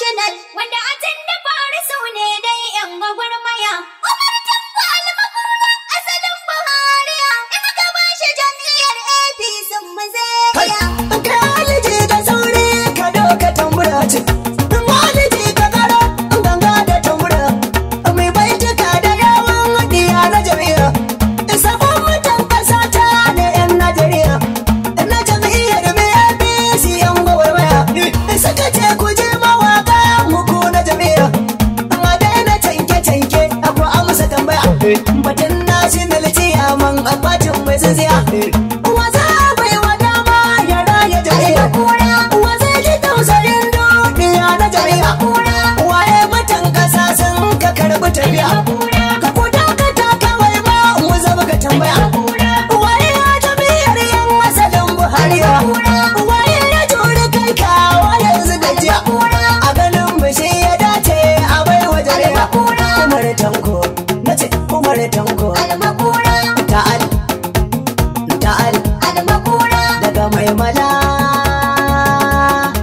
national wanda a tun da fara su ne dai yan gwagwarmaya. Umar Tanko Almakura asalin Buhariya in ka ba shi jam'iyyar APC mu zariya. Kaliji da sauri ka doka tambura ce, waliji ka kara ganga da tambura, mai baituka da yawan diya na jami'a, sabon mutan kasa ta ne yan Najeriya, na jam'iyyar APC yan gwagwarmaya, suka ce ku je mawaka muku na jami'a, a daina tanke-tanke ku amsa tambaya, batun national ciyaman abatin mai tsintsiya. Tafiya ka kuta ka taka wai ba mu zama ka tambaya waye ya jami'ar yan asalin Buhariya waye ya jure kai kawo yanzu gajiya a ganin mu shi ya dace a bai wa jariya Umar Tanko nace Umar Tanko Almakura ta'al Almakura daga mai mala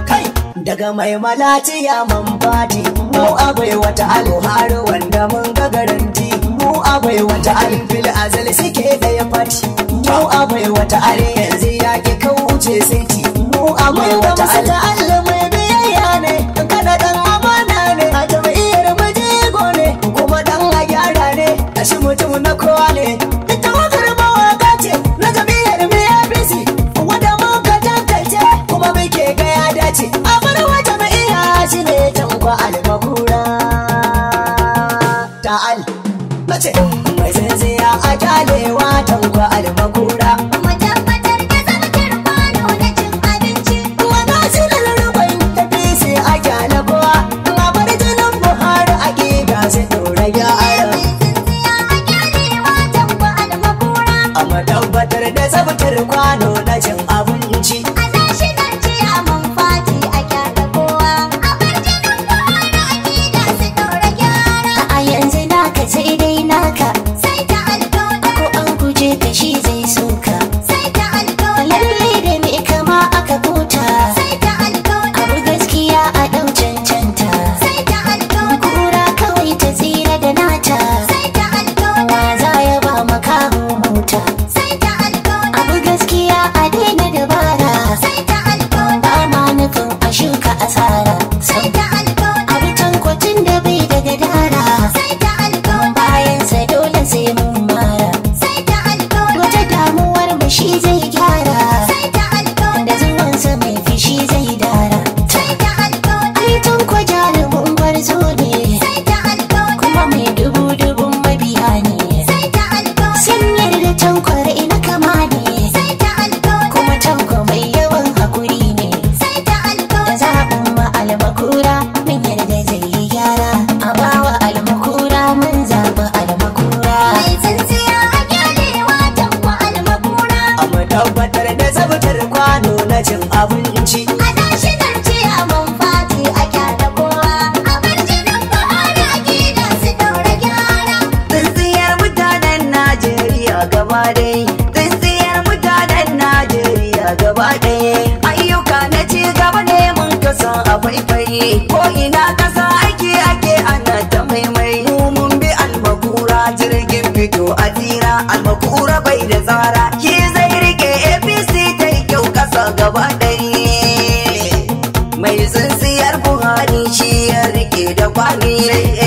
kai daga mai mala ciyaman fati mu abai wata alharu wanda mun ga garanti mu abai wata alfil azal suke daya fati mu abai wata are yanzu yake kauce sai mu abai wata Allah mai biyayya ne kana dan amana ne a jami'ar majigo ne kuma dan a gyara ne a shi mutum na kowa ne ita wakar mawaka ce na jami'ar APC wanda muka tantance kuma muke ga ya dace a bar wa jami'a shi ne Tanko Almakura ta'al nace mai zanziya a kyalewa Tanko Almakura mu tabbatar da zartar kwano na cin abinci. wana silar rubai tafi sai a kyale kowa a bar jinin Buhari a gida sai dora gyara a matabbatar da tsabtar kwano na cin abinci. Sai dai naka sai ta alƙawari ko an guje ka shi zai soka sai ta alƙawari lalle da me kama aka kota sai ta alƙawari abu gaskiya a ɗau cancanta sai ta alƙawari kura kawai ta tsira da nata sai ta alƙawari wa za ya ba makaho mota sai ta alƙawari abu gaskiya a daina dabara sai ta alƙawari ba ma nufin a shuka asara sai ta alƙawari abu tankwacin da bai da gadara sai ta alƙawari bayansa dole sai mun mara sai ta alƙawari wata damuwar mu shi zai gyara sai ta alƙawari da zuwansa mai fishi zai dara sai ta alƙawari ai Tanko jarumin gwarzo ne sai ta alƙawari kuma mai dubun mabiya ne sai ta alƙawari sun yarda Tanko ina kama ne sai ta alƙawari kuma Tanko mai yawan hakuri ne sai ta da alƙawari zaɓin ma Almakura mun yarda zai yi gyara a bawa Almakura mun zaɓi Almakura mai tsintsiya a gyalewa Tanko Almakura a matabbatar da tsabtar kwano na cin abinci. a national ciyaman fati a kyale kowa a bar jinin Buhari a gida su daura gyara. Tsintsiyar mutanen Najeriya gaba ɗaya, tsintsiyar mutanen Najeriya gaba ɗaya, ayyuka na ci gaba ne mun kasa a faifai, ko ina kasa ake ana ta maimai, mun bi Almakura jirgin fito a tsira, Almakura bai da tsara, shi zai rike APC ta yi kyau kasa gaba ɗaya. Mai tsintsiyar Buhari shi ya rike da kwani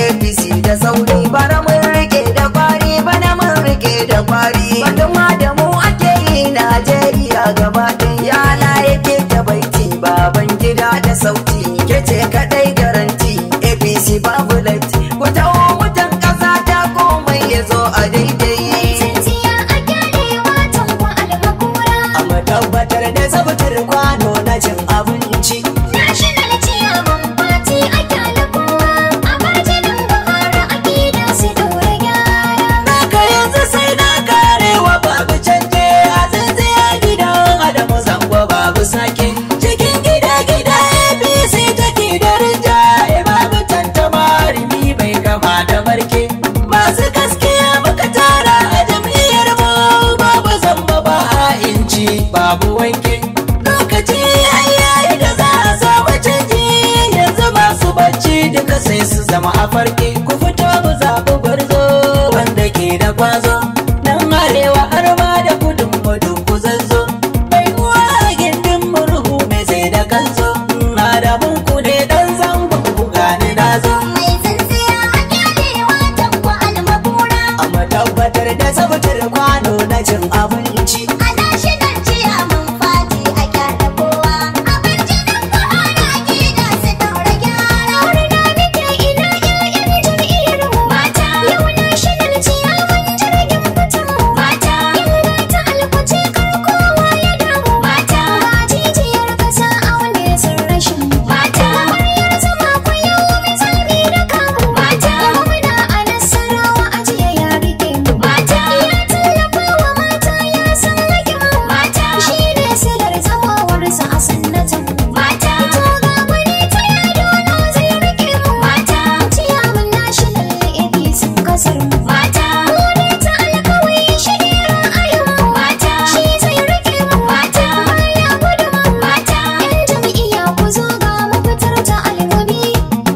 APC da sauri bana mun rike da kwari bana mun rike da kwari wanda ma da mu ake yi Najeriya gaba ɗaya yana yake ta baiti baban gida da sauti kece kadai garanti APC babu latti ku tawo mutan ƙasa ta komai ya zo a daidai Tsintsiya a gyalewa Tanko Almakura a matabbatar da tsabtar kwano na cin abinci. national ciyaman fati a kyale kowa a bar jinin jama'a farke ku fito mu zaɓi gwarzo wanda ke da kwazo nan arewa har ma da kudin mudu ku zazzo bai uwa gindin murhu mai sai da kanzo na da ku ne dan zangon ku gane na zo mai tsintsiya a kyalewa Tanko almakura amma tabbatar da sabtar kwano na cin abinci a national chairman fati a kyale kowa a birjinin Buhari akida su daura gyara murna muke ina ƴaƴan jam'iyyar mu mata yau national chairman jirgin fitan mu mata illa ta alkuce kar kowa ya damu mata ga jijiyar kasa aune sun rashin mu mata muryar zama ku yau misali da kamu mata muna a nasarawa ajiye ya rike mu mata ya tallafa wa mata ya san rage mu mata shi ne silar zamowarsa a sannatan mu mata to ga wani ta yado zai rike mu mata ciyaman national APC kasar mu mata mu ne ta alkawai shi ne ra'ayin mu mata shi zai rike mu mata baya gudu mu mata yan jam'iyya ku zo ga mu fitar ta alwabi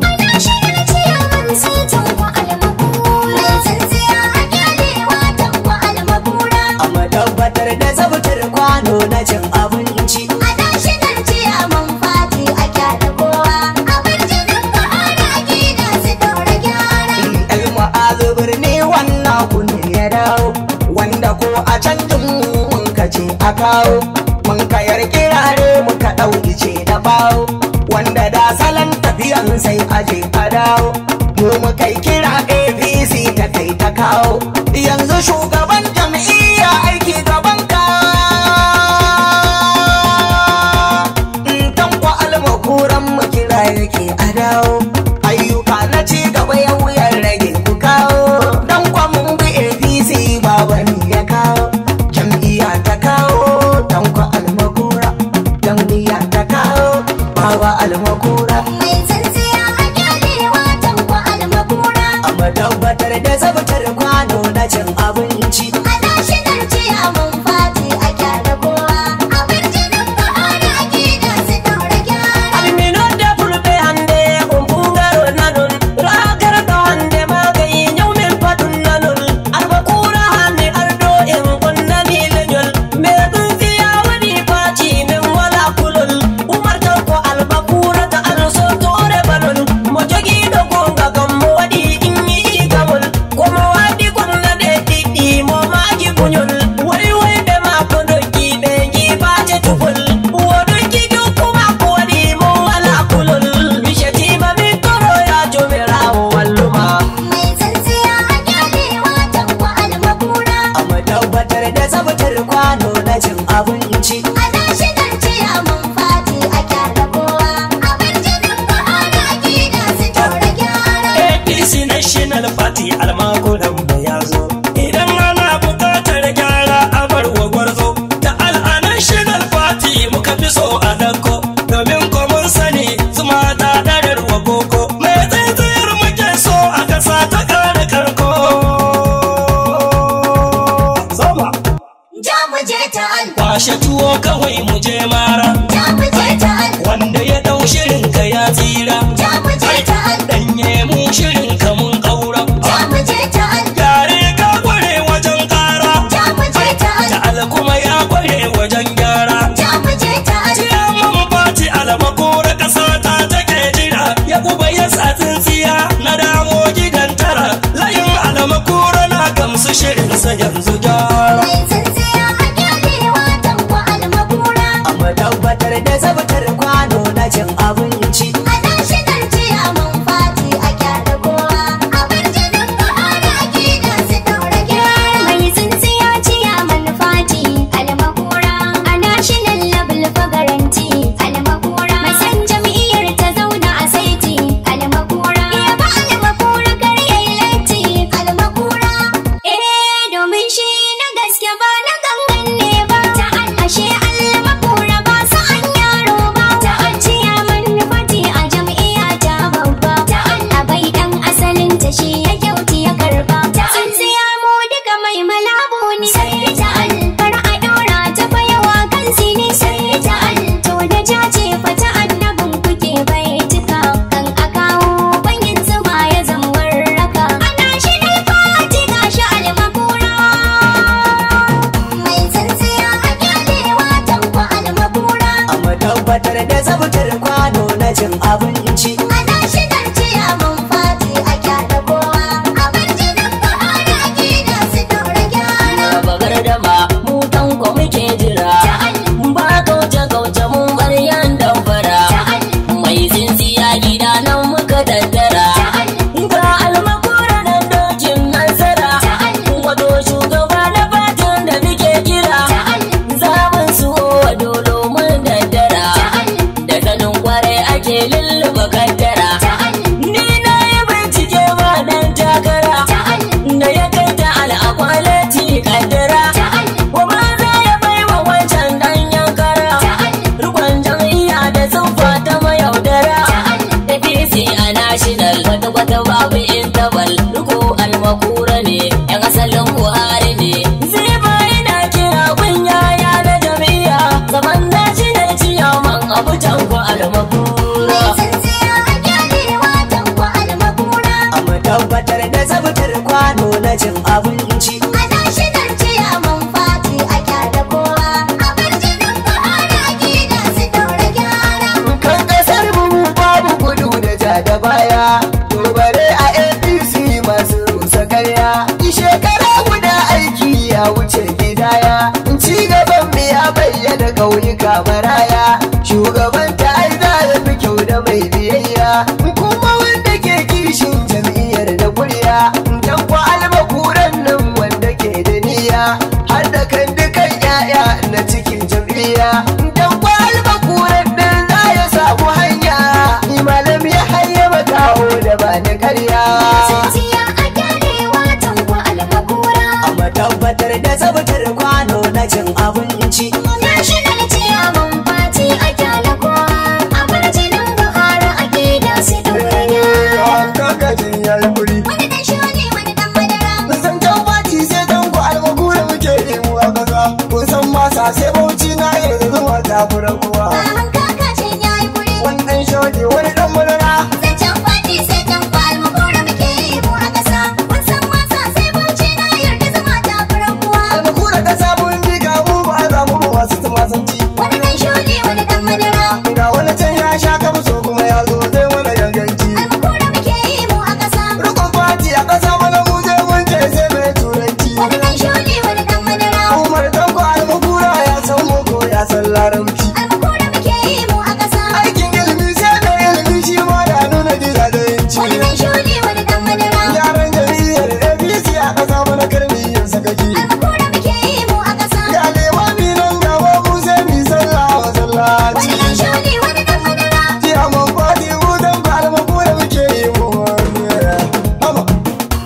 a national chairman sai Tanko almakura mai tsintsiya a kyalewa Tanko almakura amma tabbatar da sabtar kwano na cin abinci a national chairman fati a kyale kowa a birjinin Buhari akida su daura gyara ma'azu birni wannan kunne ya dawo wanda ko a canjin mun ka ce a kawo mun kayar kirare muka ɗauki ce da bawo wanda da salon tafiyan sai aje a dawo mu muka yi kira APC ta kai ta kawo yanzu shugaban jam'iyya aiki gaban ka Tanko almakuran mu kira yake a dawo ayyuka na ci gaba ya wuyar rage ku kawo dan mun bi APC babani ya kawo jam'iyya ta kawo Tanko almakura jam'iyya ta kawo baba almakura mai tsintsiya a kyalewa Tanko almakura amma tabbatar da sabtar kwano na cin abinci a national chairman fati a kyale kowa a birjinin Buhari akida su daura gyara alminon da fulbe hande kumbungaro nanun ragar da hande magayi nyaumin fatun nanun albakura hande ardo in kunna miliyol me tsintsiya wani faci min wala kulul umar Tanko albakura ta also tore balul mo jogi do gonga gammo wadi in yi gamul kuma wadi kunna de didi mo magi kunyul wai wai be ma kondo ki be gi baje tuful wodu ki kuma ko wadi mo wala kulul bishati ma mi toro ya jomera walluma mai tsintsiya a kyalewa Tanko almakura amma tabbatar da sabtar kwano na cin abinci a national chairman fati a kyale kowa a birjinin Buhari akida su daura gyara APC National Party almakuran mu ya zo idan ana buƙatar gyara a bar wa gwarzo ta National Party muka fi so a danko domin ko mun sani zuma ta darar wa koko mai tsintsiyar muke so a kasa ta kare karko zama ja mu je ta al kwashe tuwo kawai mu je mara ja mu je ta al wanda ya dau shirin ka ya tsira ja mu je ta al danye mu shirin ka mun kaura ja mu je ta al yare ka kware wajen kara ja mu je ta al ta'ala kuma ya kware wajen gyara ja mu je ta al ciyaman fati almakura kasa ta take jira ya kuba ya sa tsintsiya na damo gidan tara layin almakura na gamsu shirin sa yanzu gyara mai tsintsiya a kyalewa Tanko almakura amma babu intabal riko almakura ne yan asalin Buhari ne zai bayana kira kunyaya na jami'a zaman daji da ciyaman abu tanko almakura tabbatar da tsabtar kwano na cin abinci. Ana shigar ciyaman fati a kyada kowa, a bar jinin Buhari a gida su daura gyara. Kan kasar mu babu gudu da ja da baya, to bare a APC masu rusa karya. Shekara guda aiki ya wuce gidaya, ci gaban mu ya bayyana ƙauyuka maraya. Shugaban ta ai za ya fi kyau da mai biyayya, kuma wanda ke kishin jam'iyyar da kuriya. Dan kwa almakuran nan wanda ke da niyya, har da kan dukan 'ya'ya na cikin jam'iyya. Dan kwa almakuran nan za ya samu hanya, ni malam ya hayyama kawo da ba ni karya. Tsintsiya a gyarewa tanko almakura. Amma tabbatar da tsabtar kwano na cin abinci. Na shigar ciyaman fati a kyada kowa, a bar jinin Buhari a gida su daura gyara. Kakajin ya yi kuri. Wani dan shone wani dan madara. Nisan can fati sai dan ku almakura muke nemo a ƙasa. Kun san masa sai bauchi na yanzu zuwa takura kuwa. Bahan kakacin ya yi kuri. Wani ɗan shauki wani ɗan madara. Zancen fati sai dan almakura muke yi mu a ƙasa. Kun san wasa sai bauchi na yarda zama takurar kuwa. Almakura ƙasa mun miƙa mu ba za mu ba masu tumasanci. Wani dan shone wani dan madara. Ga wani can ya sha kamso kuma ya zo zai mana ganganci. Almakura muke yi mu a ƙasa. Rukun fati a ƙasa mana mu je mun ce sai mai turanci. Wani dan shone wani dan madara. Umar tanko almakura ya san boko ya san larabci. Almakura muke yi mu a ƙasa. Aikin ilimi sai da ilimi shi ma da nuna jira da yanci. Wani dan shone wani dan madara. Yaran jam'iyyar APC a ƙasa mana karmi yin sakaki. Almakura muke yi mu a ƙasa. Ya limami nan gaba mu sai mi sallah a masallaci. Wani dan shone wani dan madara. Ciyaman fati mu dan ba almakura muke yi mu wani. Haba.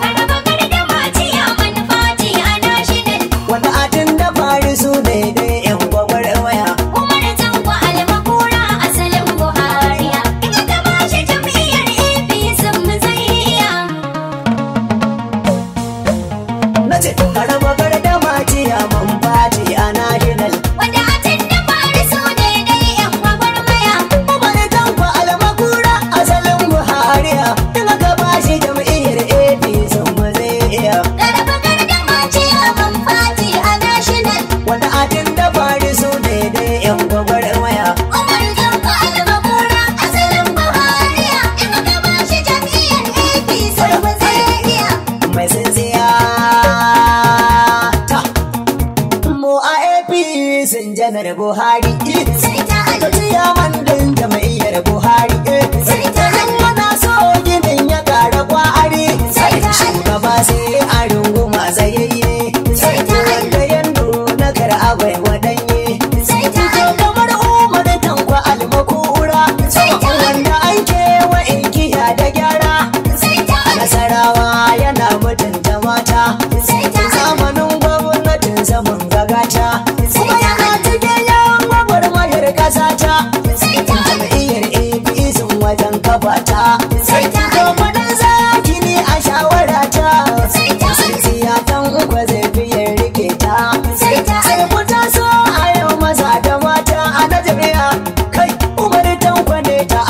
Araba gardama ciyaman fati a national. Wanda atin da fari su daidai 'yan gwagwarmaya. Umar tanko almakura asalin Buhariya. Ina ta bashi jam'iyyar APC mu zai iya. Na ce karaba gardama ciyaman fati a national. Wanda atin da fari su daidai 'yan gwagwarmaya. Wani tanko almakura asalin Buhariya. In aka bashi jam'iyyar APC mu zai iya. Araba gardama ciyaman fati a national. Wanda atin da fari su daidai 'yan gwagwarmaya. Umar tanko almakura asalin Buhariya. Ina ta bashi jam'iyyar APC mu zai iya. Mai tsintsiya ta mu a APC janar Buhari. Sai ta Ta ciyaman din jam'iyyar Buhari. Sai ta Muna so ginin ya kara kwari. Sai ta Shugaba sai a runguma tsayayye. Sai ta Wanda yando na kar abai wadanye. Sai ta Kamar Umar tanko almakura. Sai ta Wanda an kewa inkiya da gyara. sai ta Nasarawa yana mutunta mata. Sai ta Zamanin gwamnatin zaman gagata. Sai Kuma ta yana cikin yan gwagwarmayar ƙasa ta. Sai ta Jam'iyyar APC wajen kafa ta. Sai ta Kamfanin zaki ne a shawara ta. Sai ta Siyatan uku zai fiye rike ta. Sai ta Sai ku taso a yau maza da mata a na jami'a. Kai Umar Tanko ne ta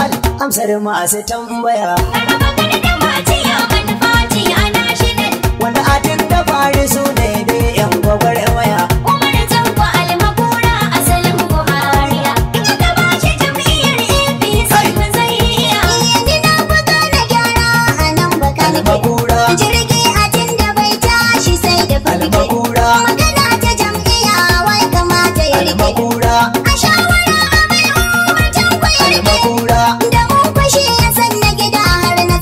amsar masu tambaya. Araba gardama ciyaman fati a national. Wanda atin da fari su daidai 'yan gwagwarmaya. Umar tanko almakura asalin Buhariya. Ina ta bashi jam'iyyar APC mu zai iya. Yanzu na fito da gyara a nan bakan Almakura. Jirgi a tun da bai tashi sai da farke. Almakura. Magana ta jam'iyya wai kamata ya rike. Almakura. A shawara a bai Umar tanko ya rike. Almakura. Da mun fashe ya san na gida har na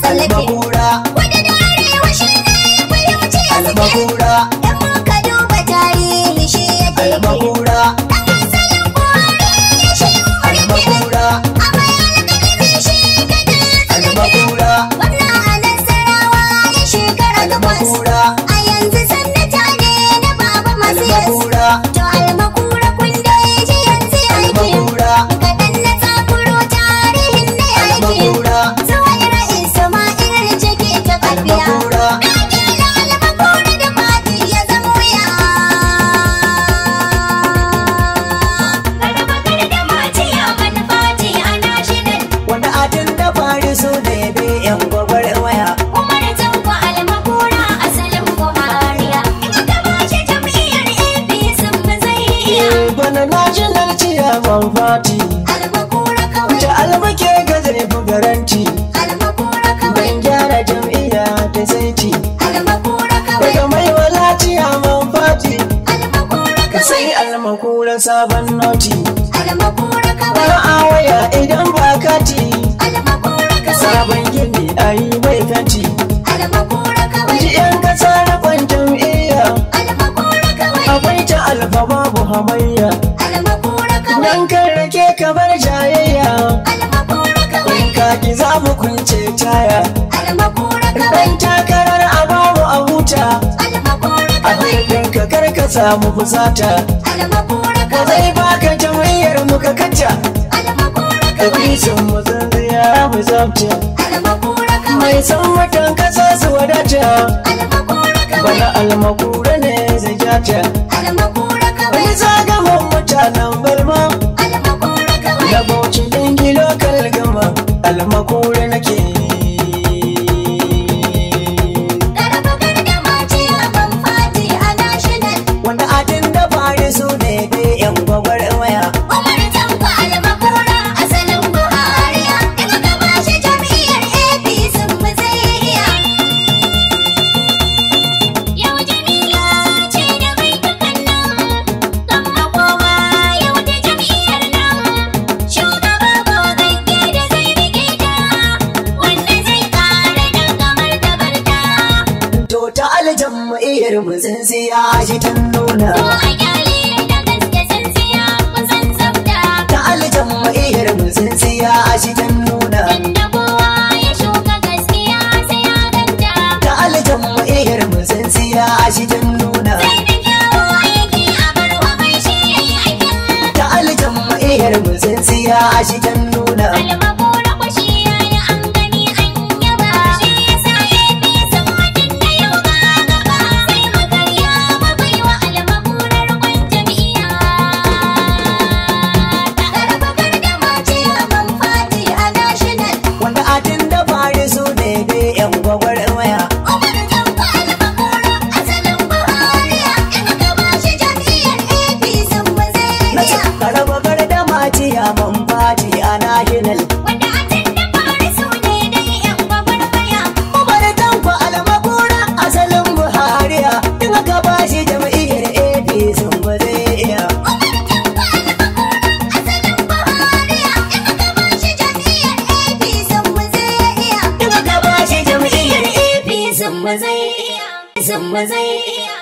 saiti almakura kawai daga mai walaciya man fati almakura sai kawai almakura sabon noti almakura ba kawai a waya idan ba kati almakura kawai sabon gini ayi mai fenti almakura kawai ji yan kasa na kwanton iya almakura kawai akwai ta alfa babu hamayya almakura kawai dan kan rake kamar jayayya almakura kawai kaki za mu kunce taya almakura kawai dan takarar a babu a huta almakura a kawai ka karka samu fusata almakura ka kawai zai baka jama'iyyar mu ka kacca almakura ka kawai bisan mu zanziya mu zabta almakura kawai mai san watan kasa su wadata almakura kawai bana almakura ne zai jata almakura kawai wani zagaman mutanen balma almakura kawai da bauchi dingi lokal gama almakura nake garba gargama ce ban fati a national wanda adin da fari su ne dai yan gwagwar waya Umar Tanko almakura asalin Buhariya in ka bashi jam'iyyar APC mu zai iya yau jami'a ce da mai tukan nan kan makoma yau da jam'iyyar nan shugaba gogagge da zai rike ta wanda zai kare dangamar tabarta to ta aljam'iyyar mu tsintsiya shi ta nuna ko a kyale da gaske sun siya kun san tsafta ta aljam'iyyar mu tsintsiya shi ta nuna Yanda kowa ya shuka gaskiya sai ya ganta ta aljam'iyyar mu tsintsiya shi ta nuna sai da kyawu aiki a barwa mai shi yayi aikin ta aljam'iyyar mu tsintsiya shi ta nuna almakura kwashi yayi an gani an yaba shi yasa APC wajen da yau ba gaba sai mu karya mu baiwa almakura rukun jam'iyya garba gargama ce ban fati a national wanda adin da fari su ne dai yan gwagwar waya Umar Tanko almakura asalin Buhariya in ka bashi jam'iyyar APC mu zai na ce iya karaba da matiya man fati a national wanda a can da fari su ne dai yan gwagwarmaya Umar Tanko almakura asalin Buhariya in aka bashi jam'iyyar APC ba zai iya Umar Tanko almakura asalin Buhariya in ka bashi jam'iyyar APC mu zai iya in aka bashi jam'iyyar APC mu zai iya zai iya